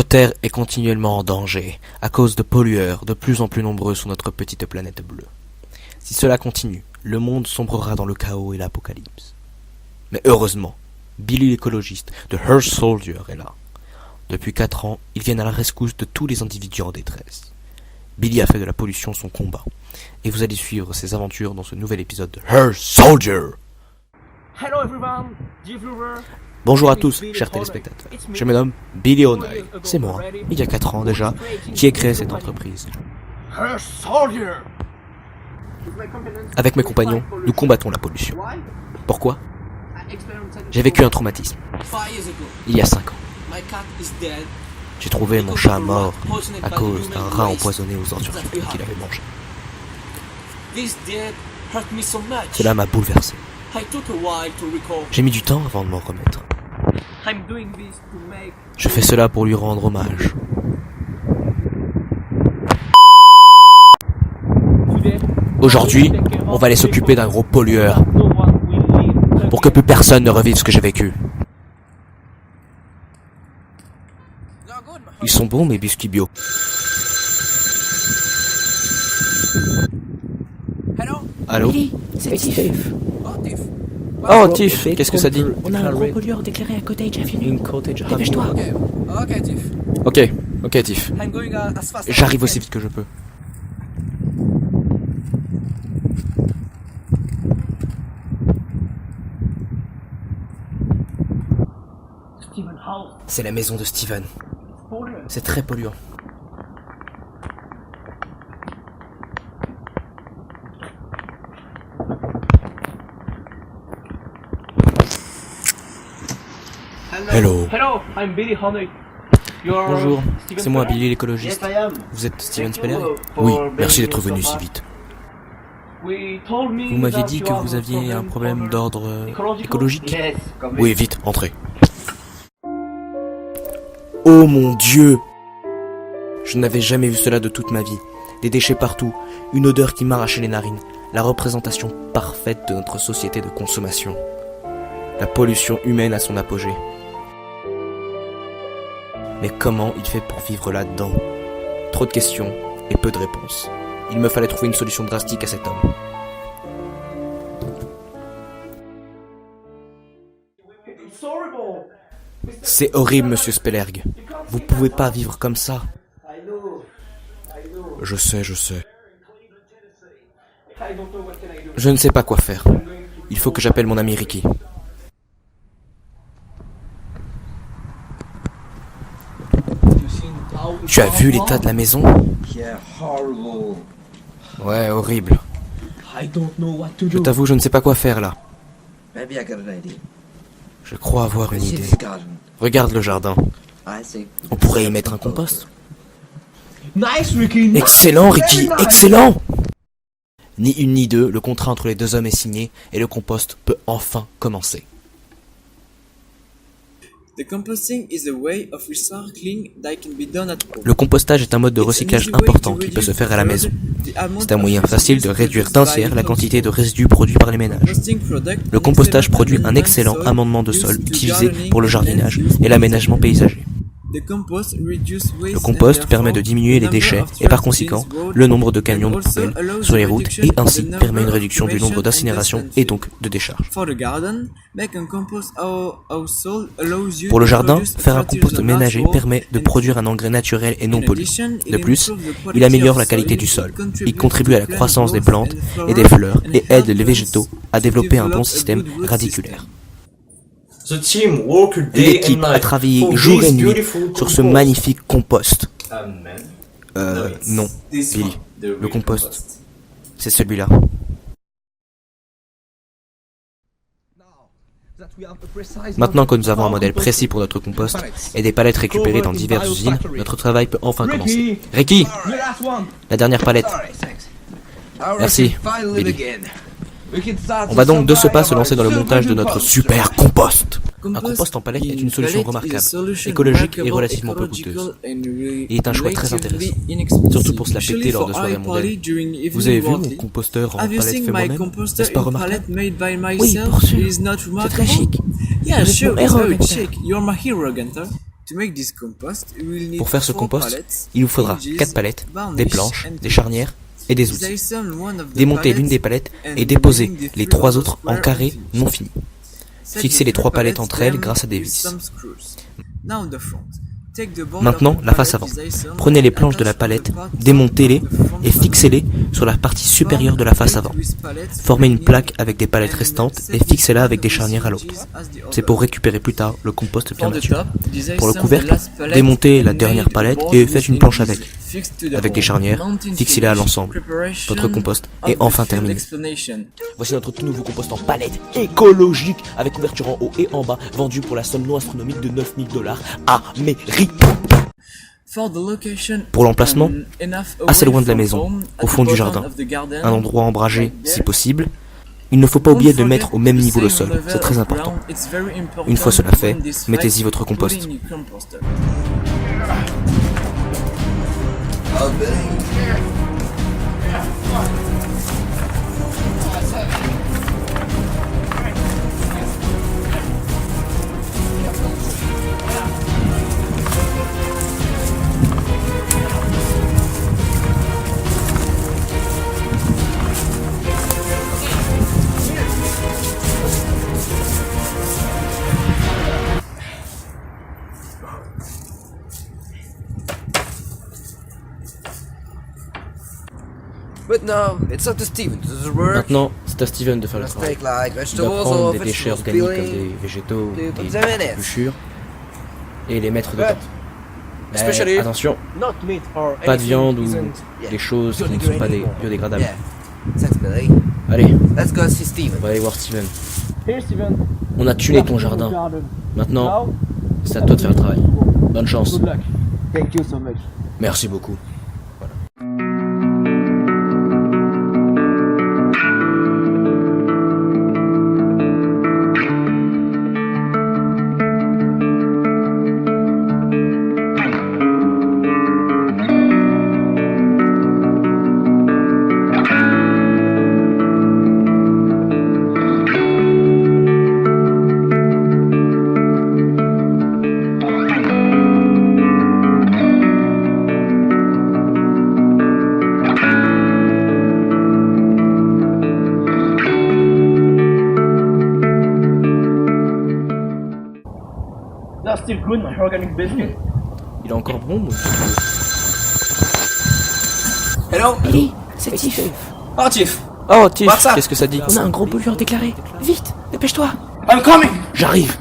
Terre est continuellement en danger à cause de pollueurs de plus en plus nombreux sur notre petite planète bleue. Si cela continue, le monde sombrera dans le chaos et l'apocalypse. Mais heureusement, Billy l'écologiste de Earth Soldier est là. Depuis 4 ans, ils viennent à la rescousse de tous les individus en détresse. Billy a fait de la pollution son combat, et vous allez suivre ses aventures dans ce nouvel épisode de Earth Soldier. Hello everyone, dear viewer. Bonjour à tous, chers téléspectateurs. Je me nomme Billy O'Neill. C'est moi, il y a 4 ans déjà, qui ai créé cette entreprise. Earth Soldier. Avec mes compagnons, nous combattons la pollution. Pourquoi ? J'ai vécu un traumatisme. Il y a 5 ans. J'ai trouvé mon chat mort à cause d'un rat empoisonné aux ordures sucrées qu'il avait mangé. Cela m'a bouleversé. J'ai mis du temps avant de m'en remettre. Je fais cela pour lui rendre hommage. Aujourd'hui, on va aller s'occuper d'un gros pollueur pour que plus personne ne revive ce que j'ai vécu. Ils sont bons mes biscuits bio. Allô ? Billy, c'est Tiff. Oh Tiff, qu'est-ce que ça dit ? On a un gros pollueur déclaré à Cottage Avenue. Dépêche-toi. Ok Tiff. J'arrive aussi vite que je peux. C'est la maison de Steven. C'est très polluant. Hello. Hello, I'm Billy O'Neill. Bonjour, c'est moi Billy l'écologiste. Vous êtes Steven Spellerg ? Oui, merci d'être venu si vite. Vous m'aviez dit que vous aviez un problème d'ordre écologique ? Oui, vite, entrez. Oh mon Dieu! Je n'avais jamais vu cela de toute ma vie. Des déchets partout, une odeur qui m'arrachait les narines, la représentation parfaite de notre société de consommation. La pollution humaine à son apogée. Mais comment il fait pour vivre là-dedans ? Trop de questions et peu de réponses. Il me fallait trouver une solution drastique à cet homme. C'est horrible, monsieur Spellerg. Vous pouvez pas vivre comme ça. Je sais. Je ne sais pas quoi faire. Il faut que j'appelle mon ami Ricky. Tu as vu l'état de la maison ? Ouais, horrible. Je t'avoue, je ne sais pas quoi faire là. Je crois avoir une idée. Regarde le jardin. On pourrait y mettre un compost. Excellent, Ricky, excellent! Ni une ni deux, le contrat entre les deux hommes est signé et le compost peut enfin commencer. Le compostage est un mode de recyclage important qui peut se faire à la maison. C'est un moyen facile de réduire d'un tiers la quantité de résidus produits par les ménages. Le compostage produit un excellent amendement de sol utilisé pour le jardinage et l'aménagement paysager. Le compost permet de diminuer les déchets et par conséquent le nombre de camions de poubelles sur les routes et ainsi permet une réduction du nombre d'incinérations et donc de décharges. Pour le jardin, faire un compost ménager permet de produire un engrais naturel et non polluant. De plus, il améliore la qualité du sol, il contribue à la croissance des plantes et des fleurs et aide les végétaux à développer un bon système radiculaire. L'équipe a travaillé jour et nuit sur ce magnifique compost. Non, Billy, le compost, c'est celui-là. Maintenant que nous avons un modèle précis pour notre compost et des palettes récupérées dans diverses usines, notre travail peut enfin commencer. Ricky, la dernière palette. Merci, Billy. On va donc de ce pas se lancer dans le montage de notre super compost. Un compost en palette est une solution remarquable, écologique et relativement peu coûteuse. Il est un choix très intéressant, surtout pour se la péter lors de soirées mondaines. Vous avez vu mon composteur en palette fait moi-même? N'est-ce pas remarquable? Oui, pour sûr. C'est très chic. Vous êtes mon héros, Gunther. Pour faire ce compost, il vous faudra 4 palettes, des planches, des charnières et des outils. Démontez l'une des palettes et déposez les 3 autres en carré non fini. Fixez les 3 palettes entre elles grâce à des vis. Maintenant, la face avant. Prenez les planches de la palette, démontez-les et fixez-les sur la partie supérieure de la face avant. Formez une plaque avec des palettes restantes et fixez-la avec des charnières à l'autre. C'est pour récupérer plus tard le compost bien mature. Pour le couvercle, démontez la dernière palette et faites une planche avec. Avec des charnières, fixez-les à l'ensemble. Votre compost est enfin terminé. Voici notre tout nouveau compost en palette écologique avec couverture en haut et en bas, vendu pour la somme non astronomique de 9 000 $ à mairie. Pour l'emplacement, assez loin de la maison, au fond du jardin, un endroit ombragé si possible. Il ne faut pas oublier de mettre au même niveau le sol, c'est très important. Une fois cela fait, mettez-y votre compost. Maintenant, c'est à Steven de faire le travail. Il doit prendre des déchets organiques comme des végétaux, des épluchures, et les mettre dedans. Mais attention, pas de viande ou des choses qui ne sont pas biodégradables. Allez, on va aller voir Steven. On a tuné ton jardin. Maintenant, c'est à toi de faire le travail. Bonne chance. Merci beaucoup. That's still good, my organic biscuit. Il est encore bon, moi. Hello? Billy, c'est Tiff. Oh, Tiff. Oh, Tiff, What's up? qu'est-ce que ça dit? On a un gros pollueur déclaré. Vite, dépêche-toi. I'm coming. J'arrive.